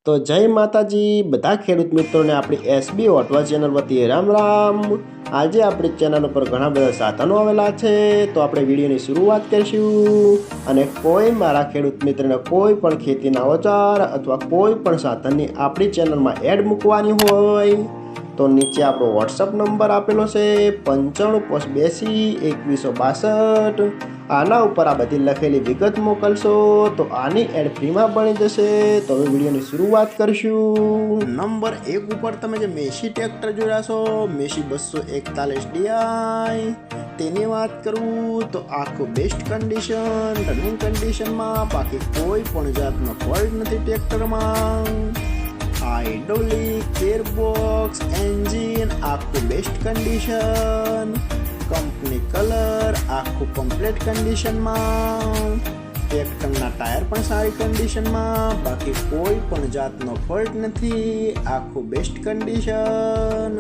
તો જય માતાજી બધા ખેડૂત મિત્રોને આપણી એસબી ઓટવા ચેનલ વતી રામ રામ। આજે આપણી ચેનલ ઉપર ઘણા બધા સાધનો આવેલા છે, તો આપણે વિડીયોની શરૂઆત કરીશું। અને કોઈ મારા ખેડૂત મિત્રને કોઈ પણ ખેતીના ઓજાર અથવા કોઈ પણ સાધનની આપણી ચેનલમાં એડ મૂકવાની હોય તો નીચે આપણો વોટ્સઅપ નંબર આપેલો છે 9582 આના ઉપર આ બધી લખેલી વિગત મોકલશો તો આની એડ ફ્રીમાં બની જશે। તો હવે વિડીયોની શરૂઆત કરીશું। નંબર 1 ઉપર તમે જે મેસી ટ્રેક્ટર જોયા છો, મેસી 241 DI, તેની વાત કરું તો આખું બેસ્ટ કન્ડિશન, રનિંગ કન્ડિશનમાં, બાકી કોઈ પણ જાતનો ફોલ્ટ નથી ટ્રેક્ટરમાં। હાઇડ્રોલિક, ગિયરબોક્સ, એન્જિન આખું બેસ્ટ કન્ડિશન, કંપની કલર આખું કમ્પ્લીટ કન્ડિશનમાં, ટ્રેક્ટરના ટાયર પણ સારી કન્ડિશનમાં, બાકી કોઈ પણ જાતનો ફોલ્ટ નથી, આખું બેસ્ટ કન્ડિશન।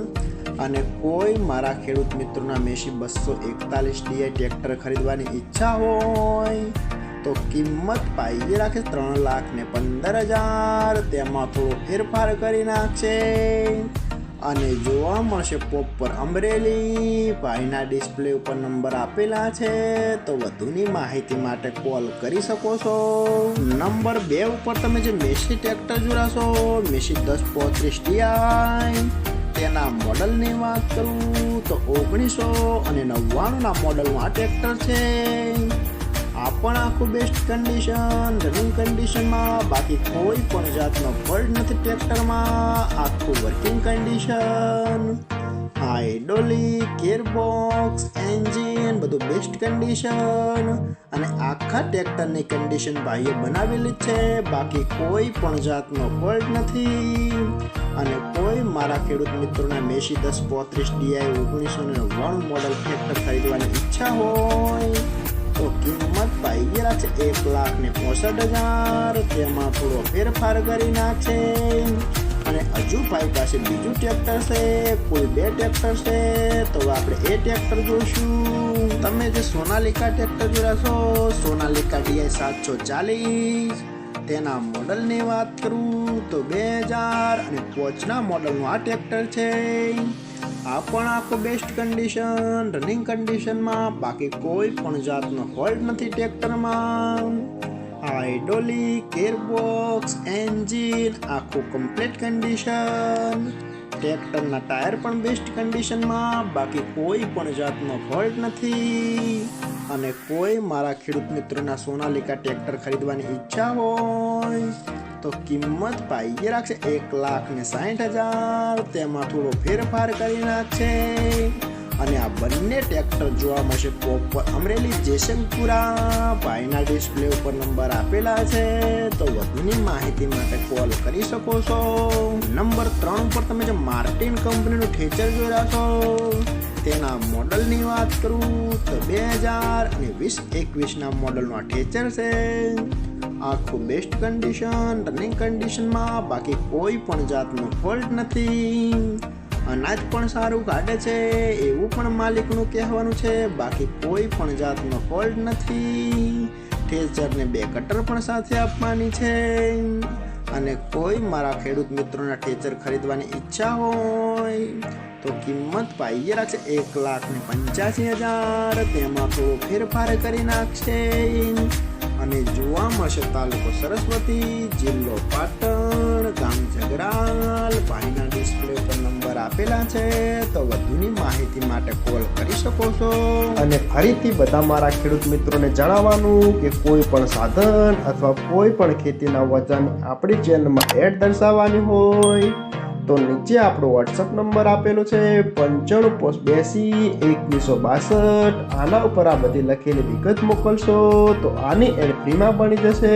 અને કોઈ મારા ખેડૂત મિત્રોના મેસી 241 DI ટ્રેક્ટર ખરીદવાની ઈચ્છા હોય તો કિંમત પાઈ રાખે 3,15,000, તેમાં થોડો ફેરફાર કરી નાખશે અને જોવા મળશે પ્રોપર અમરેલી। ભાઈના ડિસ્પ્લે ઉપર નંબર આપેલા છે, તો વધુની માહિતી માટે કોલ કરી શકો છો। નંબર 2 ઉપર તમે જે મેસી ટ્રેક્ટર જોડાશો, મેસી 1035 DI, તેના મોડલની વાત કરું તો 1999ના મોડલનું આ ટ્રેક્ટર છે। આ પણ આખું બેસ્ટ કન્ડિશન, રનિંગ કન્ડિશનમાં, બાકી કોઈ પણ જાતનો ફોલ્ટ નથી ટ્રેક્ટરમાં, આખું working condition, hydraulic, gearbox, engine બધું બેસ્ટ કન્ડિશન અને આખા ટ્રેક્ટરની કન્ડિશન ભાઈએ બનાવેલી છે, બાકી કોઈ પણ જાતનો ફોલ્ટ નથી। અને કોઈ મારા ખેડૂત મિત્રોના મેસી 1035 DI 1999 મોડલ ટ્રેક્ટર ખરીદવાની ઈચ્છા હોય તો કિંમત પાઈ રાખશે 1,65,000, તેમાં થોડો ફેરફાર કરી નાખશે। અને હજુ ભાઈ પાસે બીજું ટ્રેક્ટર છે, કુલ 2 ટ્રેક્ટર છે, તો આપણે એ ટ્રેક્ટર જોઈશું। તમે જે સોનાલિકા ટ્રેક્ટર જોડાશો, સોનાલિકા DI 740, તેના મોડલની વાત કરું તો 2005ના મોડલનું આ ટ્રેક્ટર છે। આ પણ આખો બેસ્ટ કન્ડિશન, રનિંગ કન્ડિશનમાં, બાકી કોઈ પણ જાતનો ફોલ્ટ નથી ટ્રેક્ટરમાં। હાઇડ્રોલિક, ગિયરબોક્સ, એન્જિન આખું કમ્પ્લીટ કન્ડિશન, ટ્રેક્ટરના ટાયર પણ બેસ્ટ કન્ડિશનમાં, બાકી કોઈ પણ જાતનો ફોલ્ટ નથી। અને કોઈ મારા ખેડૂત મિત્રોના સોનાલિકા ટ્રેક્ટર ખરીદવાની ઈચ્છા હોય તો કિંમત પાઈ રાખશે 1,60,000, તેમાં થોડો ફેરફાર કરી નાખશે। અને આ બંને ટ્રેક્ટર જોવા મળશે પ્રોપર અમરેલી જેસંગપુરા। ભાઈના ડિસ્પ્લે ઉપર નંબર આપેલા છે, તો વધુની માહિતી માટે કોલ કરી શકો છો। નંબર 3 ઉપર તમે જે માર્ટિન કંપનીનું ઠેચર જોઈ રહ્યા છો, તેના મોડલની વાત કરું તો 2020-21ના મોડલનું આ ઠેચર છે। આખું બેસ્ટ કન્ડિશન, રનિંગ કન્ડિશનમાં, બાકી કોઈ પણ જાતનો ફોલ્ટ નથી, અનાજ પણ સારું કાઢે છે એવું પણ માલિકનું કહેવાનું છે, બાકી કોઈ પણ જાતનો ફોલ્ટ નથી। ઠેચરને 2 કટર પણ સાથે આપવાની છે। અને કોઈ મારા ખેડૂત મિત્રોના ઠેચર ખરીદવાની ઈચ્છા હોય તો કિંમત પાઈ રાખશે 1,85,000, તેમાં થોડો ફેરફાર કરી નાખશે। અને જોવા મળશે તાલુકો સરસ્વતી, જિલ્લો પાટણ, ગામ જગરાલ। ભાઈના ડિસ્પ્લે ઉપર નંબર આપેલા છે, તો વધુની માહિતી માટે કોલ કરી શકો છો। અને ફરીથી બધા મારા ખેડૂત મિત્રોને જણાવવાનું કે કોઈ પણ સાધન અથવા કોઈ પણ ખેતીના વજન આપણી ચેનલમાં એડ દર્શાવવાની હોય તો નીચે આપણો વોટ્સઅપ નંબર આપેલો છે 9582 આના ઉપર આ બધી લખેલી વિગત મોકલશો તો આની એડ ફ્રીમાં બની જશે।